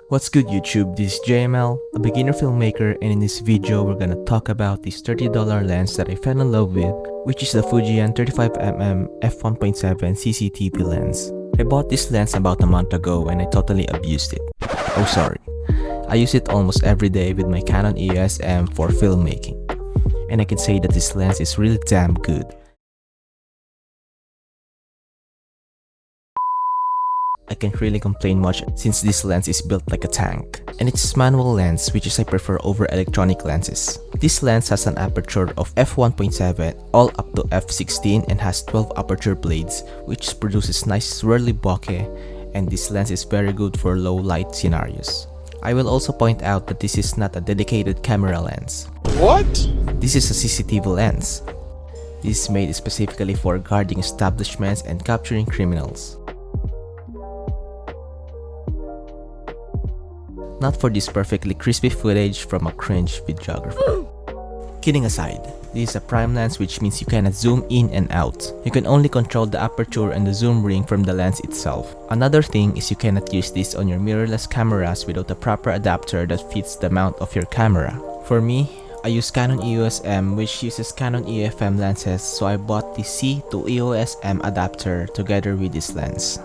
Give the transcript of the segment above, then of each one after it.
What's good YouTube, this is JML, a beginner filmmaker, and in this video we're gonna talk about this $30 lens that I fell in love with, which is the Fujian 35mm f1.7 CCTV lens. I bought this lens about a month ago and I totally abused it. Oh sorry. I use it almost every day with my Canon EOS M for filmmaking. And I can say that this lens is really damn good. I can't really complain much since this lens is built like a tank. And it's manual lens, which is I prefer over electronic lenses. This lens has an aperture of f1.7 all up to f16 and has 12 aperture blades, which produces nice swirly bokeh, and this lens is very good for low light scenarios. I will also point out that this is not a dedicated camera lens. What? This is a CCTV lens. This is made specifically for guarding establishments and capturing criminals. Not for this perfectly crispy footage from a cringe videographer. Kidding aside, this is a prime lens, which means you cannot zoom in and out. You can only control the aperture and the zoom ring from the lens itself. Another thing is you cannot use this on your mirrorless cameras without a proper adapter that fits the mount of your camera. For me, I use Canon EOS M, which uses Canon EFM lenses, so I bought the C to EOS M adapter together with this lens.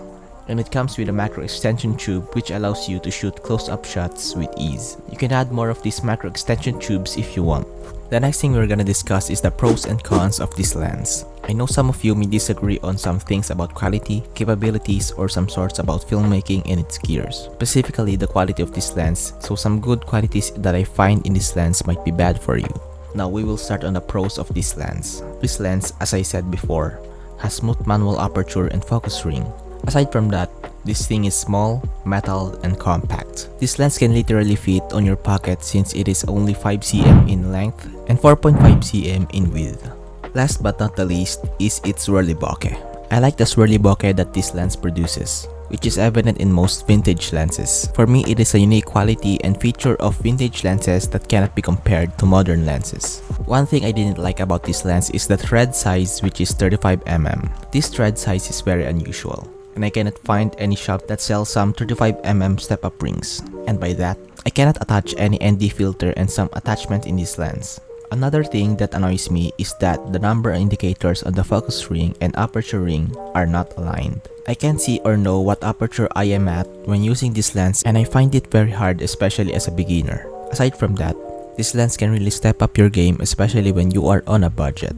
And it comes with a macro extension tube, which allows you to shoot close-up shots with ease. You can add more of these macro extension tubes if you want. The next thing we're gonna discuss is the pros and cons of this lens. I know some of you may disagree on some things about quality, capabilities, or some sorts about filmmaking and its gears. Specifically the quality of this lens, so some good qualities that I find in this lens might be bad for you. Now we will start on the pros of this lens. This lens, as I said before, has smooth manual aperture and focus ring. Aside from that, this thing is small, metal, and compact. This lens can literally fit on your pocket since it is only 5 cm in length and 4.5 cm in width. Last but not the least is its swirly bokeh. I like the swirly bokeh that this lens produces, which is evident in most vintage lenses. For me, it is a unique quality and feature of vintage lenses that cannot be compared to modern lenses. One thing I didn't like about this lens is the thread size, which is 35mm. This thread size is very unusual, and I cannot find any shop that sells some 35mm step-up rings. And by that, I cannot attach any ND filter and some attachment in this lens. Another thing that annoys me is that the number indicators on the focus ring and aperture ring are not aligned. I can't see or know what aperture I am at when using this lens, and I find it very hard, especially as a beginner. Aside from that, this lens can really step up your game, especially when you are on a budget.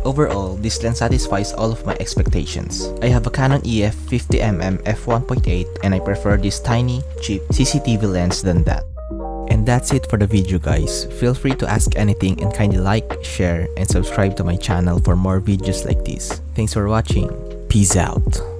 Overall, this lens satisfies all of my expectations. I have a Canon EF 50mm f1.8 and I prefer this tiny, cheap CCTV lens than that. And that's it for the video guys. Feel free to ask anything and kindly like, share, and subscribe to my channel for more videos like this. Thanks for watching. Peace out.